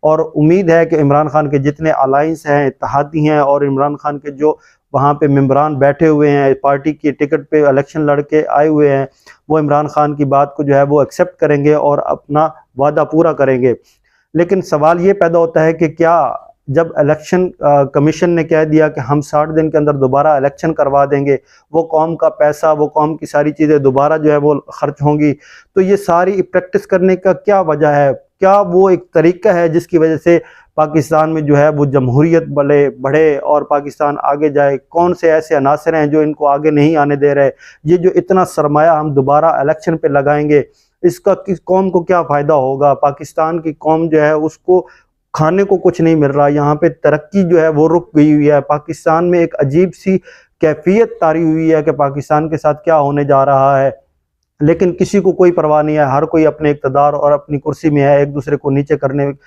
और उम्मीद है कि इमरान खान के जितने अलाइंस हैं, इत्तेहादी हैं और इमरान खान के जो वहाँ पे मेंबरान बैठे हुए हैं, पार्टी की टिकट पे इलेक्शन लड़ के आए हुए हैं, वो इमरान खान की बात को जो है वो एक्सेप्ट करेंगे और अपना वादा पूरा करेंगे। लेकिन सवाल ये पैदा होता है कि क्या जब इलेक्शन कमीशन ने कह दिया कि हम 60 दिन के अंदर दोबारा इलेक्शन करवा देंगे, वो कौम का पैसा, वो कौम की सारी चीज़ें दोबारा जो है वो खर्च होंगी, तो ये सारी प्रैक्टिस करने का क्या वजह है? क्या वो एक तरीका है जिसकी वजह से पाकिस्तान में जो है वो जमहूरियत बढ़े और पाकिस्तान आगे जाए? कौन से ऐसे अनासर हैं जो इनको आगे नहीं आने दे रहे? ये जो इतना सरमाया हम दोबारा इलेक्शन पे लगाएंगे, इसका किस कौम को क्या फ़ायदा होगा? पाकिस्तान की कौम जो है उसको खाने को कुछ नहीं मिल रहा, यहाँ पे तरक्की जो है वो रुक गई हुई है। पाकिस्तान में एक अजीब सी कैफियत तारी हुई है कि पाकिस्तान के साथ क्या होने जा रहा है, लेकिन किसी को कोई परवाह नहीं है। हर कोई अपने इक़्तिदार और अपनी कुर्सी में है, एक दूसरे को नीचे करने के